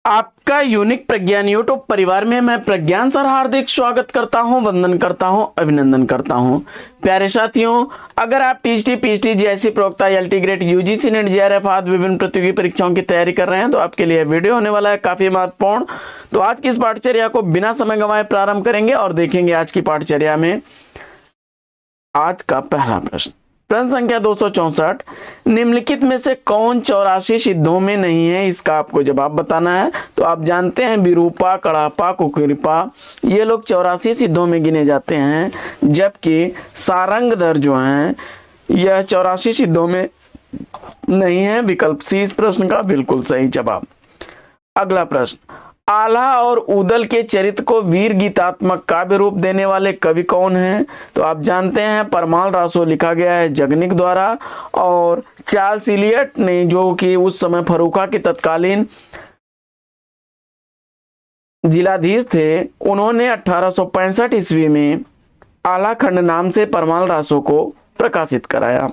आपका यूनिक प्रज्ञान यूट्यूब परिवार में मैं प्रज्ञान सर हार्दिक स्वागत करता हूं, वंदन करता हूं, अभिनंदन करता हूं। प्यारे साथियों, अगर आप टीजीटी, पीजीटी जैसी प्रोक्ता LT grade, UGC net, JRF आदि विभिन्न प्रतियोगी परीक्षाओं की तैयारी कर रहे हैं तो आपके लिए वीडियो होने वाला है काफी महत्वपूर्ण। तो आज की इस पाठचर्या को बिना समय गंवाए प्रारंभ करेंगे और देखेंगे आज की पाठचर्या में आज का पहला प्रश्न। प्रश्न संख्या 264, निम्नलिखित में से कौन 84 सिद्धों में नहीं है, इसका आपको जवाब बताना है। तो आप जानते हैं विरूपा, कड़ापा, कुकृपा ये लोग 84 सिद्धों में गिने जाते हैं, जबकि सारंगधर जो हैं यह 84 सिद्धों में नहीं है। विकल्प सी इस प्रश्न का बिल्कुल सही जवाब। अगला प्रश्न, आल्हा और उदल के चरित्र को वीर गीतात्मक काव्य रूप देने वाले कवि कौन हैं? तो आप जानते हैं परमाल रासो लिखा गया है जगनिक द्वारा, और चार्ल्स इलियट ने, जो कि उस समय फर्रुखा के तत्कालीन जिलाधीश थे, उन्होंने 1865 ईस्वी में आल्हा खंड नाम से परमाल रासो को प्रकाशित कराया।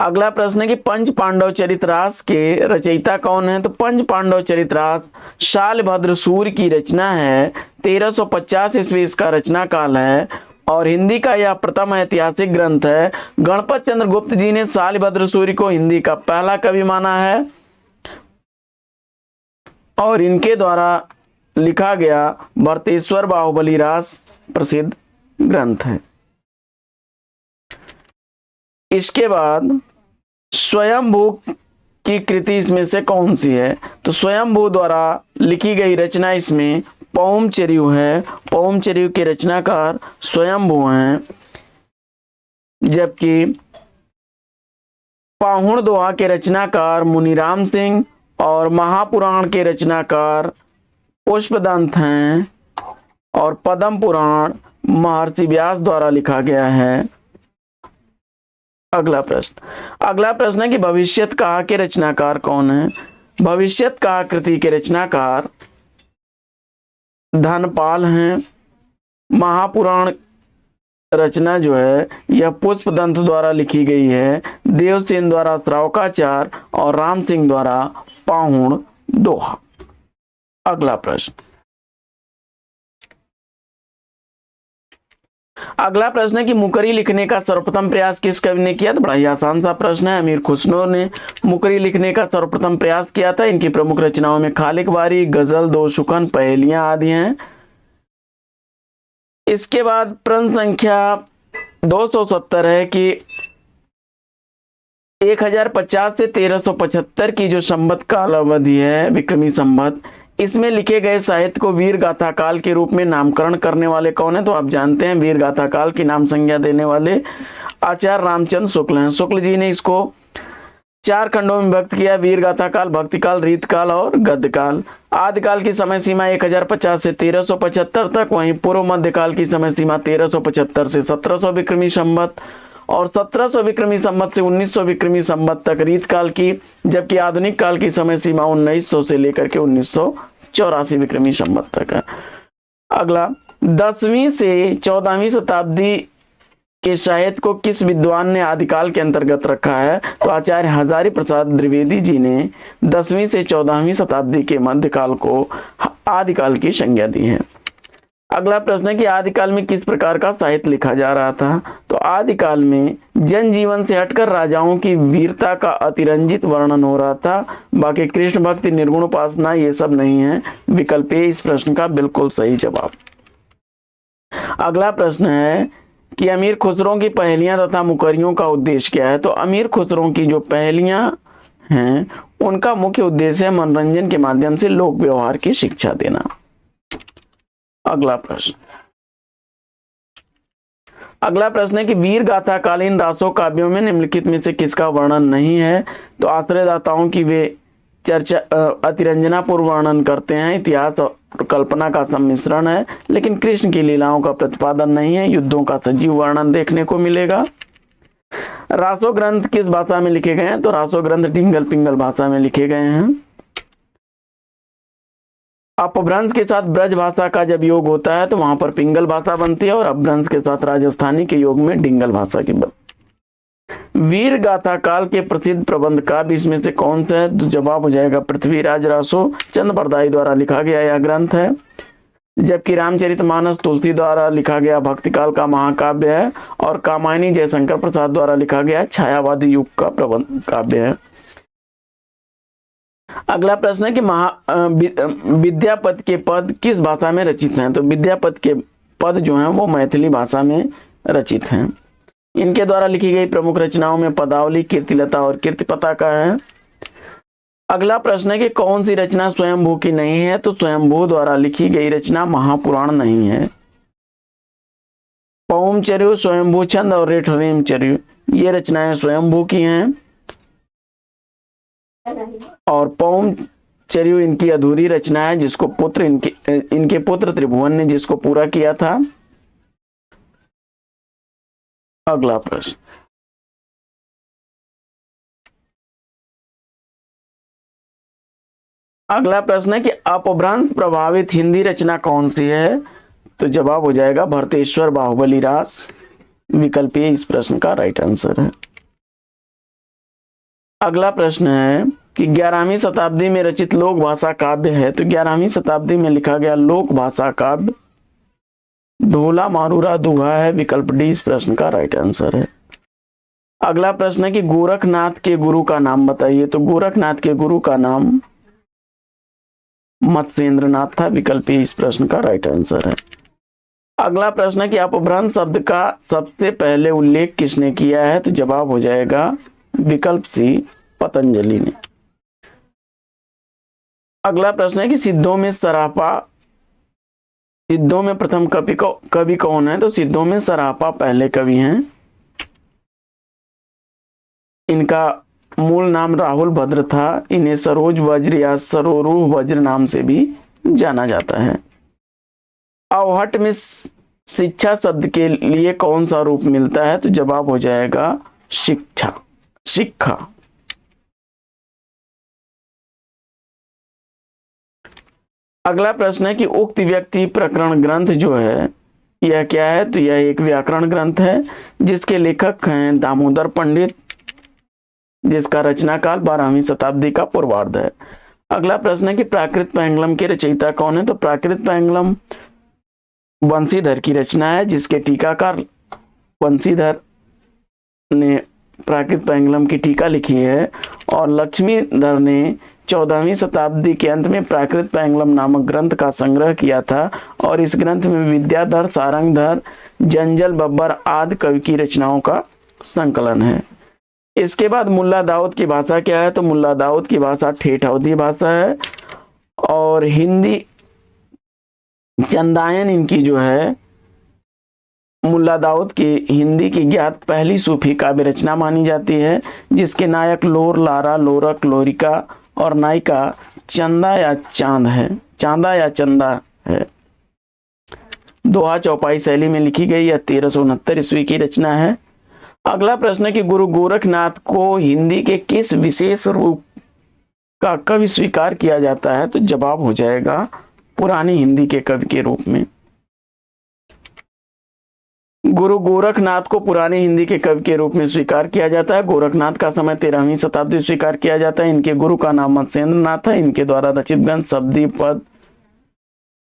अगला प्रश्न है कि पंच पांडव चरितरास के रचयिता कौन है? तो पंच पांडव चरितरास शालभद्र सूर्य की रचना है। 1350 ईस्वी इसका रचना काल है और हिंदी का यह प्रथम ऐतिहासिक ग्रंथ है। गणपत चंद्र गुप्त जी ने शालभद्र सूर्य को हिंदी का पहला कवि माना है और इनके द्वारा लिखा गया भरतेश्वर बाहुबली रास प्रसिद्ध ग्रंथ है। इसके बाद स्वयंभू की कृति इसमें से कौन सी है? तो स्वयंभू द्वारा लिखी गई रचना इसमें पौमचर्यु है। पौमचर्यु के रचनाकार स्वयंभू हैं, जबकि पाहुण दोहा के रचनाकार मुनिराम सिंह और महापुराण के रचनाकार पुष्पदंत हैं और पद्म पुराण महर्षि व्यास द्वारा लिखा गया है। अगला प्रश्न है कि भविष्यत कहा के रचनाकार कौन है? भविष्यत कहा कृति के रचनाकार धनपाल हैं। महापुराण रचना जो है यह पुष्पदंत द्वारा लिखी गई है, देवसेन द्वारा श्रावकाचार और राम सिंह द्वारा पाहुण दोहा। अगला प्रश्न है कि मुकरी लिखने का सर्वप्रथम प्रयास किस कवि ने किया? तो बड़ा ही आसान सा प्रश्न है। अमीर खुसरो ने मुकरी लिखने का सर्वप्रथम प्रयास किया था। इनकी प्रमुख रचनाओं में खालिक वारी, गजल, दो सुखन, पहेलियां आदि हैं। इसके बाद प्रश्न संख्या 270 है कि 1050 से 1375 की जो संवत काल अवधि है, विक्रमी संवत, इसमें लिखे गए साहित्य को वीर गाथा काल के रूप में नामकरण करने वाले कौन है? तो आप जानते हैं वीर गाथा काल की नाम संज्ञा देने वाले आचार्य रामचंद्र शुक्ल हैं। शुक्ल जी ने इसको 4 खंडों में विभक्त किया, वीर गाथा काल, भक्ति काल, रीत काल और गद्य काल। आदिकाल की समय सीमा 1050 से 1375 तक, वहीं पूर्व मध्यकाल की समय सीमा 1375 से 1700 विक्रमी संवत और 1700 विक्रमी संवत से 1900 विक्रमी संवत तक रीत काल की, जबकि आधुनिक काल की समय सीमा 1900 से लेकर के 1984 विक्रमी संवत तक है। अगला, 10वीं से 14वीं शताब्दी के साहित्य को किस विद्वान ने आदिकाल के अंतर्गत रखा है? तो आचार्य हजारी प्रसाद द्विवेदी जी ने 10वीं से 14वीं शताब्दी के मध्यकाल को आदिकाल की संज्ञा दी है। अगला प्रश्न है कि आदिकाल में किस प्रकार का साहित्य लिखा जा रहा था? तो आदिकाल में जनजीवन से हटकर राजाओं की वीरता का अतिरंजित वर्णन हो रहा था। बाकी कृष्ण भक्ति, निर्गुण उपासना ये सब नहीं है। विकल्प ए इस प्रश्न का बिल्कुल सही जवाब। अगला प्रश्न है कि अमीर खुसरो की पहेलियां तथा मुकरियों का उद्देश्य क्या है? तो अमीर खुसरो की जो पहेलियां हैं उनका मुख्य उद्देश्य है मनोरंजन के माध्यम से लोक व्यवहार की शिक्षा देना। अगला प्रश्न है कि वीर गाथा कालीन रासो काव्यों में निम्नलिखित में से किसका वर्णन नहीं है? तो आश्रयदाताओं की वे चर्चा अतिरंजना पूर्व वर्णन करते हैं, इतिहास और कल्पना का सम्मिश्रण है, लेकिन कृष्ण की लीलाओं का प्रतिपादन नहीं है। युद्धों का सजीव वर्णन देखने को मिलेगा। रासो ग्रंथ किस भाषा में लिखे गए हैं? तो रासो ग्रंथ डिंगल पिंगल भाषा में लिखे गए हैं। अपभ्रंश के साथ ब्रज भाषा का जब योग होता है तो वहां पर पिंगल भाषा बनती है और अपभ्रंश के साथ राजस्थानी के योग में डिंगल भाषा की बनती है। वीर गाथा काल के प्रसिद्ध प्रबंध काव्य इसमें से कौन सा है? तो जवाब हो जाएगा पृथ्वीराज रासो चंद बरदाई द्वारा लिखा गया यह ग्रंथ है। जबकि रामचरितमानस तुलसी द्वारा लिखा गया भक्ति काल का महाकाव्य है और कामायनी जयशंकर प्रसाद द्वारा लिखा गया छायावादी युग का प्रबंध काव्य है। अगला प्रश्न है कि विद्यापति के पद किस भाषा में रचित हैं? तो विद्यापति के पद जो हैं वो मैथिली भाषा में रचित हैं। इनके द्वारा लिखी गई प्रमुख रचनाओं में पदावली, कीर्तिलता और कीर्तिपता का है। अगला प्रश्न है कि कौन सी रचना स्वयंभू की नहीं है? तो स्वयंभू द्वारा लिखी गई रचना महापुराण नहीं है। पौमचर्यु, स्वयंभू छंद और रेठरेमचर्यु ये रचनाएं स्वयंभू की हैं और पौमचर्यु इनकी अधूरी रचना है जिसको इनके पुत्र त्रिभुवन ने जिसको पूरा किया था। अगला प्रश्न, अगला प्रश्न है कि अपभ्रंश प्रभावित हिंदी रचना कौन सी है? तो जवाब हो जाएगा भरतेश्वर बाहुबली रास। विकल्प ए इस प्रश्न का राइट आंसर है। अगला प्रश्न है कि 11वीं शताब्दी में रचित लोक भाषा काव्य है। तो 11वीं शताब्दी में लिखा गया लोक भाषा काव्य ढोला मारूरा दुहा है। विकल्प डी इस प्रश्न का राइट आंसर है। अगला प्रश्न है कि गोरखनाथ के गुरु का नाम बताइए। तो गोरखनाथ के गुरु का नाम मत्स्येंद्रनाथ था। विकल्प ए इस प्रश्न का राइट आंसर है। अगला प्रश्न है कि अपभ्रंश शब्द का सबसे पहले उल्लेख किसने किया है? तो जवाब हो जाएगा विकल्प सी पतंजलि ने। अगला प्रश्न है कि सिद्धों में प्रथम कवि कौन है? तो सिद्धों में सरापा पहले कवि हैं। इनका मूल नाम राहुल भद्र था। इन्हें सरोज वज्र या सरोरूह वज्र नाम से भी जाना जाता है। अवहट में शिक्षा शब्द के लिए कौन सा रूप मिलता है? तो जवाब हो जाएगा शिक्षा। अगला प्रश्न है कि उक्त व्यक्ति प्रकरण ग्रंथ जो है यह क्या है? तो यह एक व्याकरण ग्रंथ है जिसके लेखक हैं दामोदर पंडित, जिसका रचना काल 12वीं शताब्दी का पूर्वार्ध है। अगला प्रश्न है कि प्राकृत पैंगलम के रचयिता कौन है? तो प्राकृत पैंगलम वंशीधर की रचना है जिसके टीकाकार वंशीधर ने प्राकृत पैंगलम की टीका लिखी है और लक्ष्मीधर ने 14वीं शताब्दी के अंत में प्राकृत पैंगलम नामक ग्रंथ का संग्रह किया था और इस ग्रंथ में विद्याधर, सारंगधर, जंजल बब्बर आदि कवि की रचनाओं का संकलन है। इसके बाद मुल्ला दाऊद की भाषा क्या है? तो मुल्ला दाऊद की भाषा ठेठ अवधी भाषा है और हिंदी चंदायन इनकी जो है मुल्ला दाऊद की हिंदी की ज्ञात पहली सूफी काव्य रचना मानी जाती है जिसके नायक लोर, लारा, लोरक, लोरिका और नायिका चांदा या चंदा है। दोहा चौपाई शैली में लिखी गई यह 1369 ईस्वी की रचना है। अगला प्रश्न है कि गुरु गोरखनाथ को हिंदी के किस विशेष रूप का कवि स्वीकार किया जाता है? तो जवाब हो जाएगा पुरानी हिंदी के कवि के रूप में। गुरु गोरखनाथ को पुरानी हिंदी के कवि के रूप में स्वीकार किया जाता है। गोरखनाथ का समय 13वीं शताब्दी स्वीकार किया जाता है। इनके गुरु का नाम मत्स्येंद्रनाथ है। इनके द्वारा रचित ग्रंथ शब्दी पद,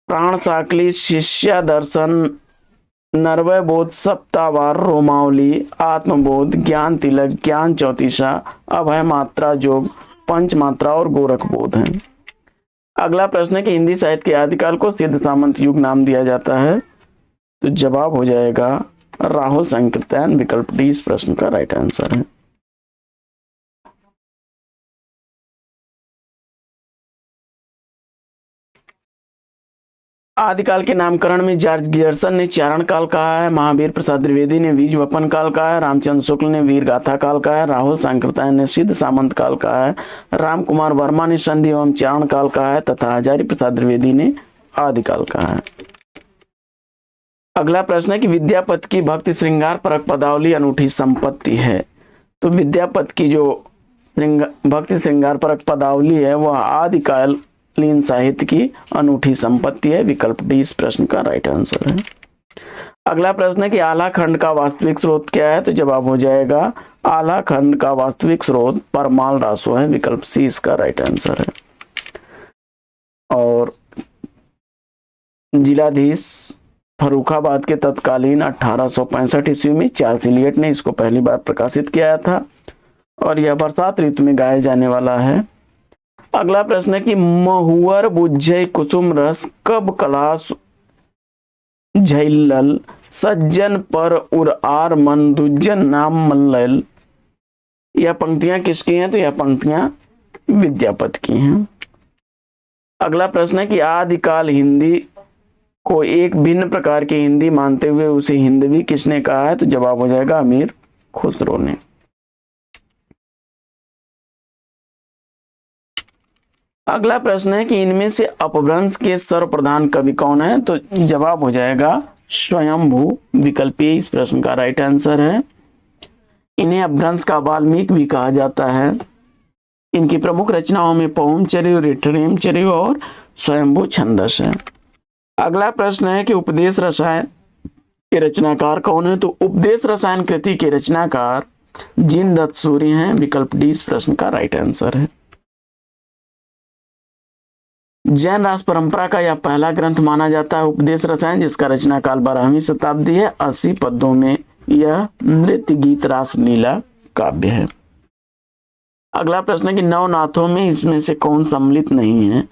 प्राण साकली, शिष्या दर्शन, नरवय बोध, सप्तावार, रोमावली, आत्मबोध, ज्ञान तिलक, ज्ञान चौतीसा, अभय मात्रा जोग, पंच मात्रा और गोरख बोध है। अगला प्रश्न है कि हिंदी साहित्य के आदिकाल को सिद्ध सामंत युग नाम दिया जाता है। तो जवाब हो जाएगा राहुल संकीर्तन। विकल्प डी इस प्रश्न का राइट आंसर है। आदिकाल के नामकरण में जॉर्ज गियर्सन ने चारण काल कहा है, महावीर प्रसाद द्विवेदी ने बीज वपन काल कहा है, रामचंद्र शुक्ल ने वीर गाथा काल कहा है, राहुल सांकृत्यायन ने सिद्ध सामंत काल कहा है, राम कुमार वर्मा ने संधि एवं चारण काल कहा है तथा हजारी प्रसाद द्विवेदी ने आदिकाल कहा है। अगला प्रश्न है कि विद्यापति की भक्ति श्रृंगार परक पदावली अनूठी संपत्ति है। तो विद्यापति की जो भक्ति श्रृंगार परक पदावली है वह आदिकालीन साहित्य की अनूठी संपत्ति है। विकल्प डी इस प्रश्न का राइट आंसर है। अगला प्रश्न है कि आला खंड का वास्तविक स्रोत क्या है? तो जवाब हो जाएगा आला खंड का वास्तविक स्रोत परमाल रासो है, विकल्प सी इसका राइट आंसर है। और जिलाधीश फर्रुखाबाद के तत्कालीन 1865 ईस्वी में चार्ल्स इलियट ने इसको पहली बार प्रकाशित किया था और यह बरसात ऋतु में गाया जाने वाला है। अगला प्रश्न है कि महुअर बुझै कुसुम रस कब कलास झैलल सज्जन पर उर मन दुज्जन नाम मल्लल। यह पंक्तियां किसकी हैं? तो यह पंक्तियां विद्यापति की हैं। अगला प्रश्न है कि आदिकाल हिंदी को एक भिन्न प्रकार की हिंदी मानते हुए उसे हिंदवी किसने कहा है? तो जवाब हो जाएगा अमीर खुसरो ने। अगला प्रश्न है कि इनमें से अपभ्रंश के सर्वप्रधान कवि कौन है? तो जवाब हो जाएगा स्वयंभू, विकल्प ए इस प्रश्न का राइट आंसर है। इन्हें अपभ्रंश का वाल्मीकि भी कहा जाता है। इनकी प्रमुख रचनाओं में पौमचर्य, रिठरेमचर्य और स्वयंभू छंदस है। अगला प्रश्न है कि उपदेश रसायन के रचनाकार कौन है? तो उपदेश रसायन कृति के रचनाकार जिनदत्त सूरि हैं, विकल्प डी इस प्रश्न का राइट आंसर है। जैन रास परंपरा का यह पहला ग्रंथ माना जाता है उपदेश रसायन, जिसका रचना काल 12वीं शताब्दी है। 80 पद्यों में यह नृत्य गीत रास लीला काव्य है। अगला प्रश्न है कि नवनाथों में इसमें से कौन सम्मिलित नहीं है?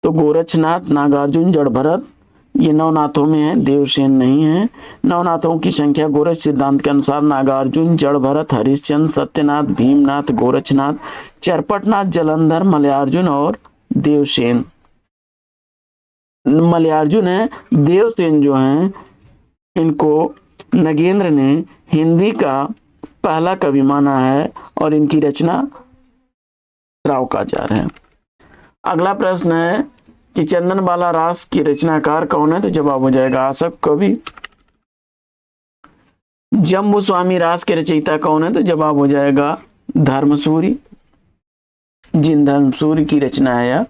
तो गोरक्षनाथ, नागार्जुन, जड़भरत ये नवनाथों में है, देवसेन नहीं है। नवनाथों की संख्या गोरक्ष सिद्धांत के अनुसार नागार्जुन, जड़भरत, हरिश्चंद्र, सत्यनाथ, भीमनाथ, गोरक्षनाथ, चरपटनाथ, जलंधर, मलयार्जुन और देवसेन। मलयार्जुन है, देवसेन जो हैं इनको नगेंद्र ने हिंदी का पहला कवि माना है और इनकी रचना श्रावकाचार है। अगला प्रश्न है कि चंदनबाला रास की रचनाकार कौन है? तो जवाब हो जाएगा आसफ कवि। जम्बू स्वामी रास के रचयिता कौन है? तो जवाब हो जाएगा धर्मसूरि, जिन धर्मसूरि की रचना है यह।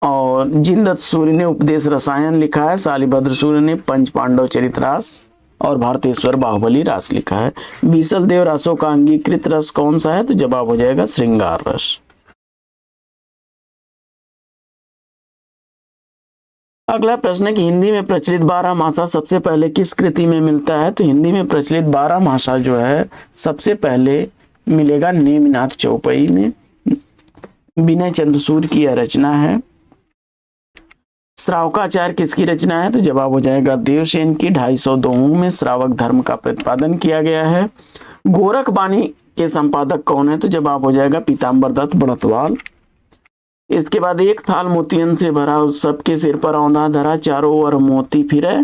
और जिनदत्त सूरि ने उपदेश रसायन लिखा है, शालिभद्र सूरि ने पंच पांडव चरित रास और भारतेश्वर बाहुबली रास लिखा है। बीसल देव रासों का अंगीकृत रस कौन सा है? तो जवाब हो जाएगा श्रृंगार रस। अगला प्रश्न है कि हिंदी में प्रचलित 12 मासा सबसे पहले किस कृति में मिलता है? तो हिंदी में प्रचलित 12 मासा जो है सबसे पहले मिलेगा नेमिनाथ चौपई में। विनय चंद्र सूर्य की यह रचना है। श्रावकाचार किसकी रचना है? तो जवाब हो जाएगा देवसेन की। 250 दोहों में श्रावक धर्म का प्रतिपादन किया गया है। गोरखबाणी के संपादक कौन है? तो जवाब हो जाएगा पीताम्बर दत्त बड़तवाल। इसके बाद एक थाल मोतियन से भरा उस सबके सिर पर औंधा धरा, चारों ओर मोती फिरे,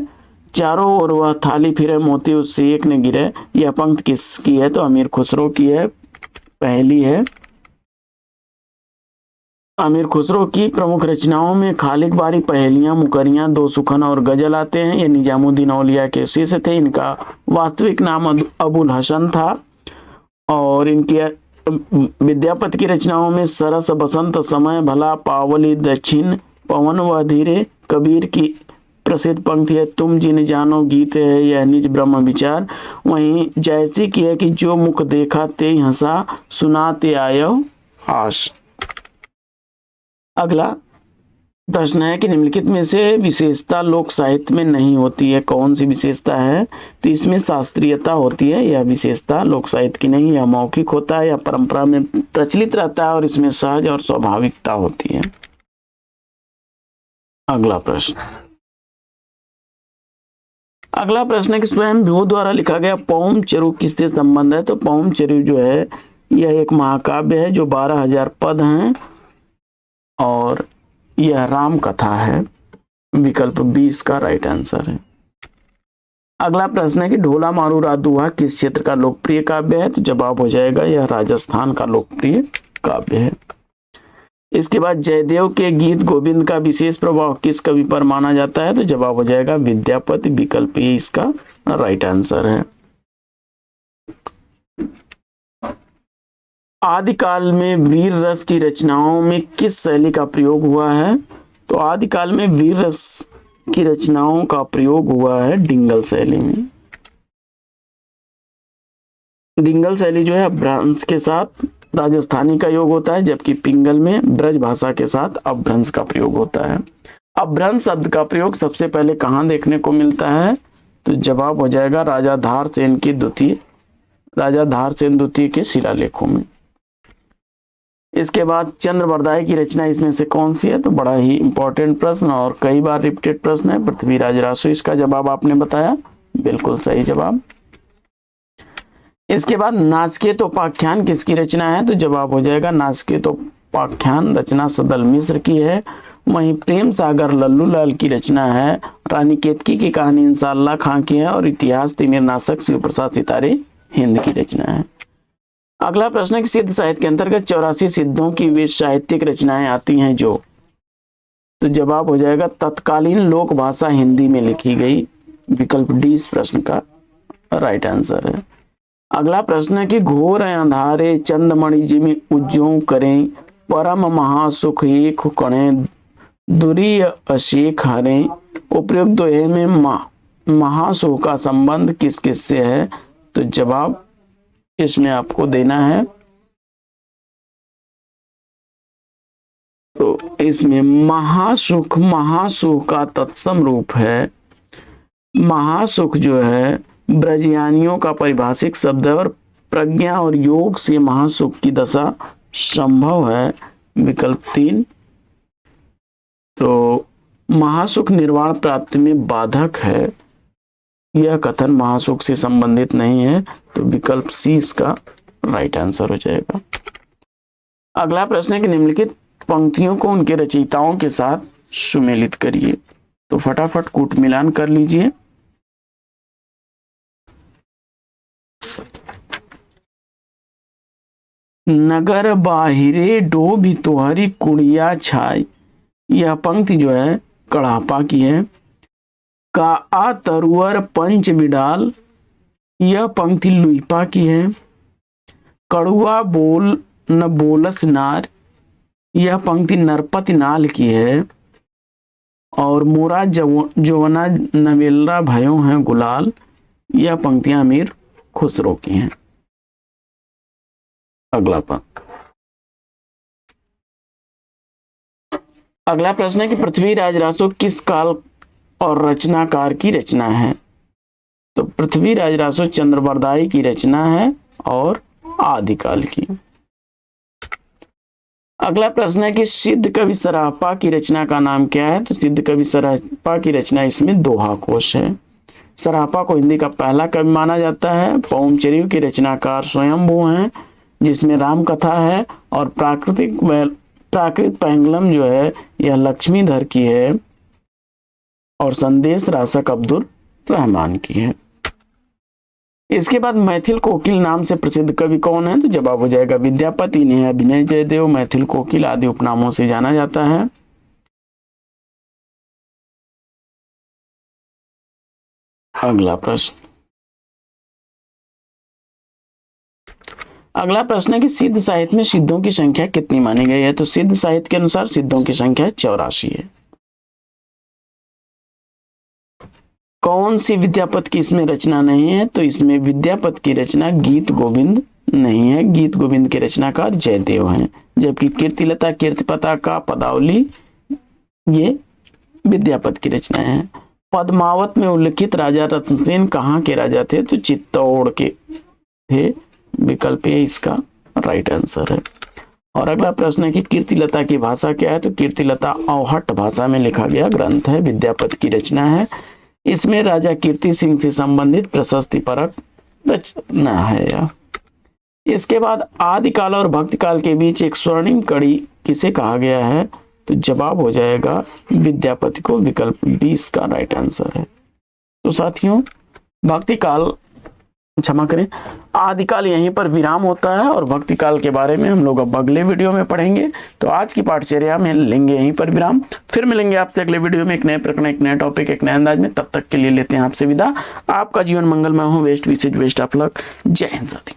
चारों ओर वह थाली फिरे, मोती उससे एक न गिरे। यह पंक्ति किसकी है? तो अमीर खुसरो की है, पहली है। अमीर खुसरो की प्रमुख रचनाओं में खालिक बारी, पहेलियां, मुकरियां, दो सुखन और गजल आते हैं। ये निजामुद्दीन औलिया के शिष्य थे। इनका वास्तविक नाम अबुल हसन था और इनकी विद्यापति की रचनाओं में सरस बसंत समय, भला पावली दक्षिण, पवन व धीरे। कबीर की प्रसिद्ध पंक्ति है तुम जिन जानो गीत है यह निज ब्रह्म विचार। वहीं जैसी की है कि जो मुख देखा ते हंसा, सुनाते आयो आश। अगला प्रश्न है कि निम्नलिखित में से विशेषता लोक साहित्य में नहीं होती है, कौन सी विशेषता है? तो इसमें शास्त्रीयता होती है। यह विशेषता लोक साहित्य की नहीं, यह मौखिक होता है या परंपरा में प्रचलित रहता है और इसमें सहज और स्वाभाविकता होती है। अगला प्रश्न है कि स्वयंभू द्वारा लिखा गया पौमचर्य किससे संबंध है? तो पौमचर्य जो है यह एक महाकाव्य है जो 12,000 पद हैं और यह राम कथा है। विकल्प 20 का राइट आंसर है। अगला प्रश्न है कि ढोला मारू राधुआ किस क्षेत्र का लोकप्रिय काव्य है? तो जवाब हो जाएगा यह राजस्थान का लोकप्रिय काव्य है। इसके बाद जयदेव के गीत गोविंद का विशेष प्रभाव किस कवि पर माना जाता है? तो जवाब हो जाएगा विद्यापति। विकल्प ए इसका राइट आंसर है। आदिकाल में वीर रस की रचनाओं में किस शैली का प्रयोग हुआ है? तो आदिकाल में वीर रस की रचनाओं का प्रयोग हुआ है डिंगल शैली में। डिंगल शैली जो है अपभ्रंश के साथ राजस्थानी का योग होता है, जबकि पिंगल में ब्रज भाषा के साथ अपभ्रंश का प्रयोग होता है। अपभ्रंश शब्द का प्रयोग सबसे पहले कहाँ देखने को मिलता है? तो जवाब हो जाएगा राजा धारसेन द्वितीय के शिलालेखों में। इसके बाद चंद्रबरदाई की रचना इसमें से कौन सी है? तो बड़ा ही इंपॉर्टेंट प्रश्न और कई बार रिपीटेड प्रश्न है। पृथ्वीराज रासो इसका जवाब आपने बताया, बिल्कुल सही जवाब। इसके बाद नाचकेतोपाख्यान किसकी रचना है? तो जवाब हो जाएगा नाचकेतोपाख्यान रचना सदल मिश्र की है। वहीं प्रेम सागर लल्लू लाल की रचना है। रानी केतकी की कहानी इंशाअल्लाह खां की है और इतिहास तिमिर नाशक शिव प्रसाद सितारे हिंद की रचना है। अगला प्रश्न है कि सिद्ध साहित्य के अंतर्गत 84 सिद्धों की वे साहित्यिक रचनाएं आती हैं जो, तो जवाब हो जाएगा तत्कालीन लोक भाषा हिंदी में लिखी गई। विकल्प डी इस प्रश्न का राइट आंसर है। अगला प्रश्न है कि घोर अंधारे चंदमणि जिमि उज्जों करें, परम महासुख एक कणे दुरी अशेख हरे। उपयुक्त दोहे में महासुख का संबंध किस किस से है? तो जवाब इसमें आपको देना है, तो इसमें महासुख का तत्सम रूप है। महासुख जो है ब्रजयानियों का पारिभाषिक शब्द है और प्रज्ञा और योग से महासुख की दशा संभव है। विकल्प 3। तो महासुख निर्वाण प्राप्ति में बाधक है, यह कथन महासुख से संबंधित नहीं है। तो विकल्प सी इसका राइट आंसर हो जाएगा। अगला प्रश्न है कि निम्नलिखित पंक्तियों को उनके रचयिताओं के साथ सुमेलित करिए। तो फटाफट कूट मिलान कर लीजिए। नगर बाहिरे डोभी तोहरी कुड़िया छाई, यह पंक्ति जो है कड़ापा की है। का आ तरुअर पंच बिडाल, यह पंक्ति लुइपा की है। कड़ुआ बोल न बोलस नार, यह पंक्ति नरपति नाल की है। और मोरा जवना नवेला भयो हैं गुलाल, यह पंक्तियां अमीर खुसरो की हैं। अगला प्रश्न है कि पृथ्वीराज रासो किस काल और रचनाकार की रचना है? तो पृथ्वीराज रासो चंद्रबरदाई की रचना है और आदिकाल की। अगला प्रश्न है कि सिद्ध कवि सरापा की रचना का नाम क्या है? तो सिद्ध कवि सरापा की रचना इसमें दोहा कोश है। सरापा को हिंदी का पहला कवि माना जाता है। पौमचरियों के रचनाकार स्वयंभू हैं, जिसमें राम कथा है। और प्राकृत पैंगलम जो है यह लक्ष्मीधर की है और संदेश रासक अब्दुल रहमान की है। इसके बाद मैथिल कोकिल नाम से प्रसिद्ध कवि कौन है? तो जवाब हो जाएगा विद्यापति। इन्हें अभिनय जयदेव, मैथिल कोकिल आदि उपनामों से जाना जाता है। अगला प्रश्न है कि सिद्ध साहित्य में सिद्धों की संख्या कितनी मानी गई है? तो सिद्ध साहित्य के अनुसार सिद्धों की संख्या 84 है। कौन सी विद्यापति की इसमें रचना नहीं है? तो इसमें विद्यापति की रचना गीत गोविंद नहीं है। गीत गोविंद के रचनाकार जयदेव हैं, जबकि कीर्तिलता कीर्तिपता का पदावली ये विद्यापति की रचना है। पद्मावत में उल्लिखित राजा रत्नसेन कहाँ के राजा थे? तो चित्तौड़ के थे। विकल्प ए इसका राइट आंसर है। और अगला प्रश्न है कि कीर्तिलता की भाषा क्या है? तो कीर्तिलता अवहट भाषा में लिखा गया ग्रंथ है, विद्यापति की रचना है। इसमें राजा कीर्ति सिंह से संबंधित प्रशस्ति परक रचना है यह। इसके बाद आदिकाल और भक्तिकाल के बीच एक स्वर्णिम कड़ी किसे कहा गया है? तो जवाब हो जाएगा विद्यापति को। विकल्प बी इसका राइट आंसर है। तो साथियों भक्तिकाल, क्षमा करें, आदिकाल यहीं पर विराम होता है और भक्तिकाल के बारे में हम लोग अब अगले वीडियो में पढ़ेंगे। तो आज की पाठचर्या में लेंगे यहीं पर विराम, फिर मिलेंगे आपसे अगले वीडियो में एक नए प्रकरण, एक नए टॉपिक, एक नए अंदाज में। तब तक के लिए लेते हैं आपसे विदा। आपका जीवन मंगलमय हो। वेस्ट विशेष बेस्ट ऑफ लक। जय हिंद साथी।